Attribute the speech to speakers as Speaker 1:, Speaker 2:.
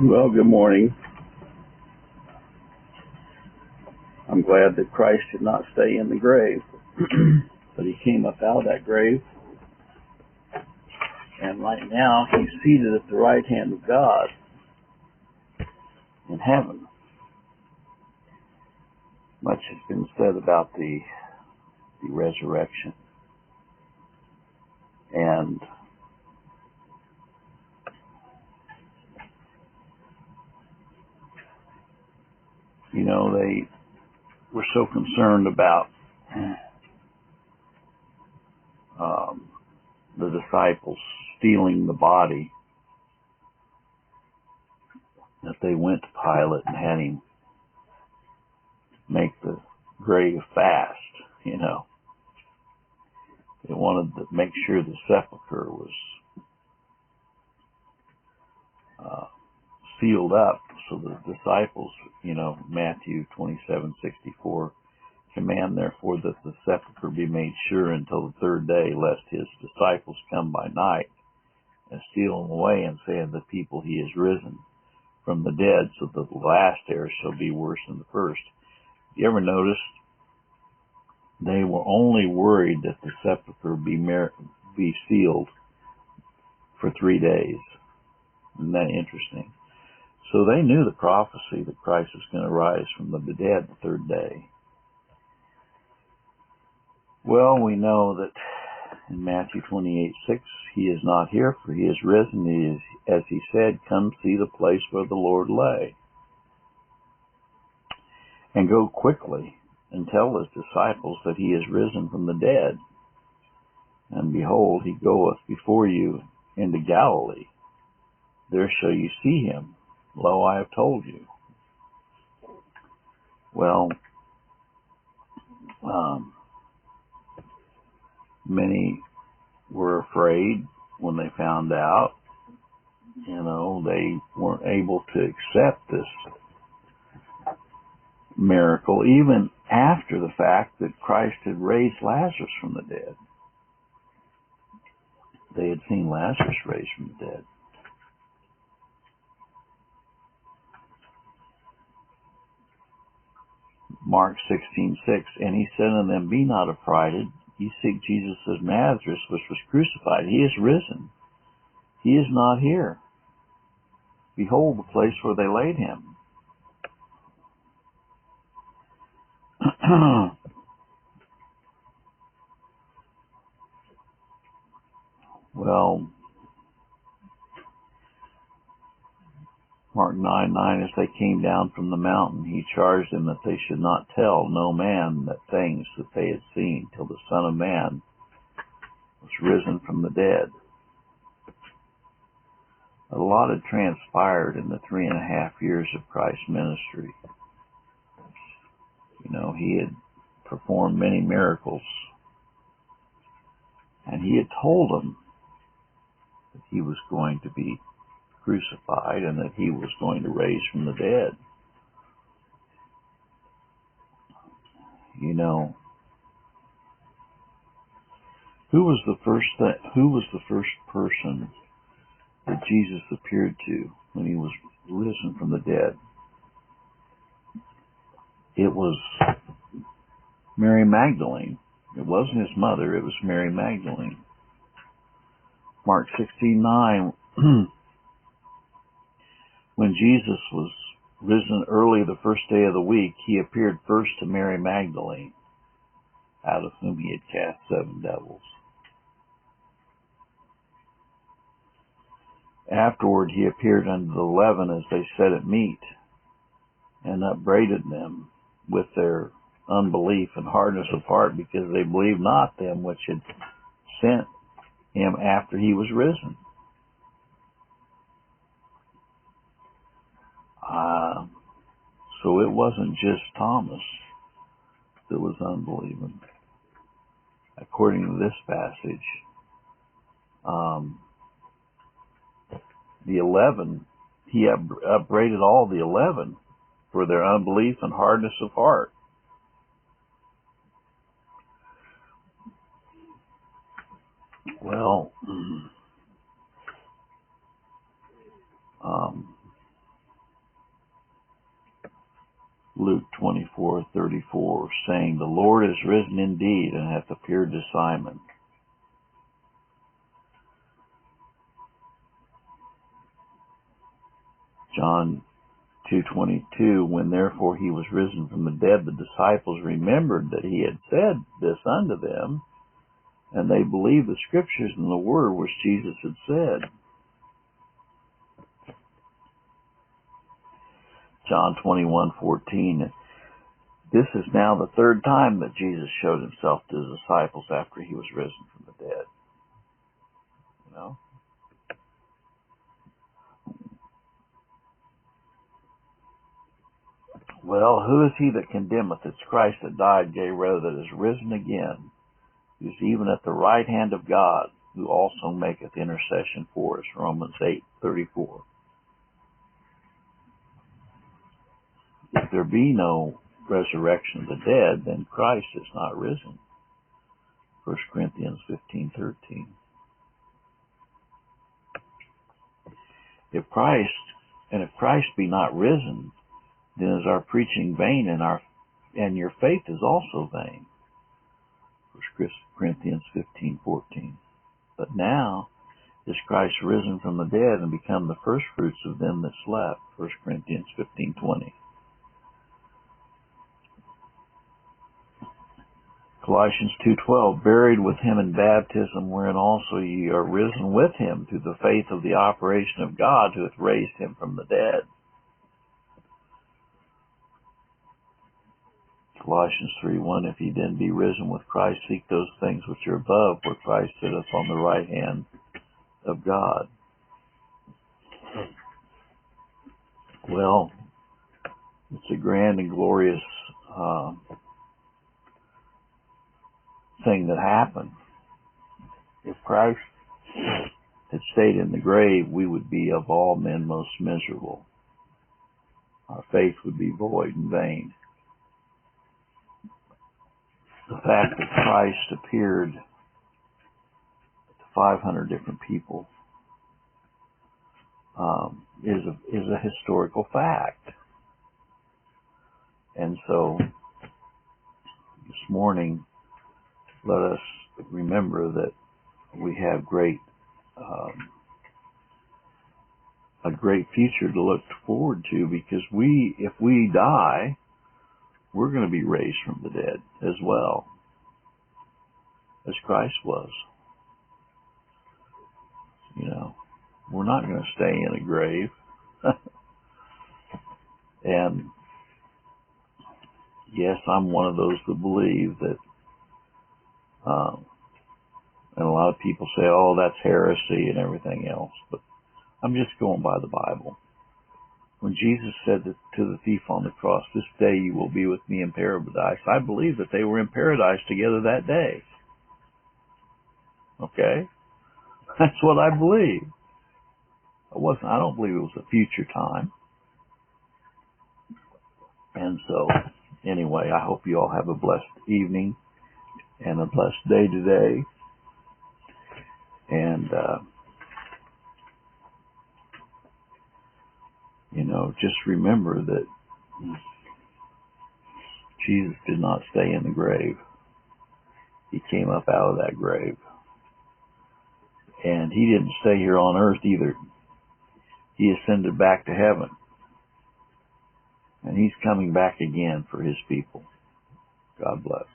Speaker 1: Well, good morning. I'm glad that Christ did not stay in the grave, but he came up out of that grave, and right now he's seated at the right hand of God in heaven. Much has been said about the resurrection, and they were so concerned about the disciples stealing the body that they went to Pilate and had him make the grave fast. They wanted to make sure the sepulcher was sealed up, so the disciples, Matthew 27:64, command therefore that the sepulcher be made sure until the third day, lest his disciples come by night and steal him away, and say unto the people, he is risen from the dead, so that the last error shall be worse than the first. You ever notice they were only worried that the sepulcher be sealed for 3 days? Isn't that interesting? So they knew the prophecy that Christ was going to rise from the dead the third day. Well, we know that in Matthew 28:6, he is not here, for he is risen. He is, as he said, come see the place where the Lord lay. And go quickly and tell his disciples that he is risen from the dead. And behold, he goeth before you into Galilee. There shall you see him. Lo, I have told you. Well, many were afraid when they found out. They weren't able to accept this miracle, even after the fact that Christ had raised Lazarus from the dead. They had seen Lazarus raised from the dead. Mark 16:6, and he said unto them, be not affrighted, ye seek Jesus of Nazareth, which was crucified. He is risen. He is not here. Behold the place where they laid him. Well, Mark 9:9, as they came down from the mountain, he charged them that they should not tell no man that things that they had seen till the Son of Man was risen from the dead. A lot had transpired in the 3.5 years of Christ's ministry. He had performed many miracles, and he had told them that he was going to be crucified and that he was going to raise from the dead. Who was the first person that Jesus appeared to when he was risen from the dead? It was Mary Magdalene. It wasn't his mother, it was Mary Magdalene. Mark 16:9, when Jesus was risen early the first day of the week, he appeared first to Mary Magdalene, out of whom he had cast 7 devils. Afterward he appeared unto the 11 as they sat at meat, and upbraided them with their unbelief and hardness of heart, because they believed not them which had sent him after he was risen. So it wasn't just Thomas that was unbelieving. According to this passage, the 11, he upbraided all the 11 for their unbelief and hardness of heart. Well, 24:34, saying, "The Lord is risen indeed, and hath appeared to Simon." John 2:22, when therefore he was risen from the dead, the disciples remembered that he had said this unto them, and they believed the scriptures and the word which Jesus had said. John 21:14, this is now the third time that Jesus showed himself to his disciples after he was risen from the dead. You know? Well, who is he that condemneth? It's Christ that died, yea, rather that is risen again, who is even at the right hand of God, who also maketh intercession for us. Romans 8:34. If there be no resurrection of the dead, then Christ is not risen. 1 Corinthians 15:13. If Christ be not risen, then is our preaching vain, and your faith is also vain. 1 Corinthians 15:14. But now is Christ risen from the dead and become the first fruits of them that slept. 1 Corinthians 15:20. Colossians 2:12, buried with him in baptism, wherein also ye are risen with him through the faith of the operation of God, who hath raised him from the dead. Colossians 3:1, if ye then be risen with Christ, seek those things which are above, where Christ sitteth on the right hand of God. Well, it's a grand and glorious thing that happened. If Christ had stayed in the grave, we would be of all men most miserable. Our faith would be void and vain. The fact that Christ appeared to 500 different people is a historical fact. And so this morning, let us remember that we have a great future to look forward to, because if we die, we're going to be raised from the dead as well, as Christ was. You know, we're not going to stay in a grave. And yes, I'm one of those that believe that, and a lot of people say, oh, that's heresy and everything else, but I'm just going by the Bible. When Jesus said to the thief on the cross, this day you will be with me in paradise, I believe that they were in paradise together that day. Okay? That's what I believe. I don't believe it was a future time. And so, anyway, I hope you all have a blessed evening and a blessed day today. And, just remember that Jesus did not stay in the grave. He came up out of that grave. And he didn't stay here on earth either. He ascended back to heaven. And he's coming back again for his people. God bless.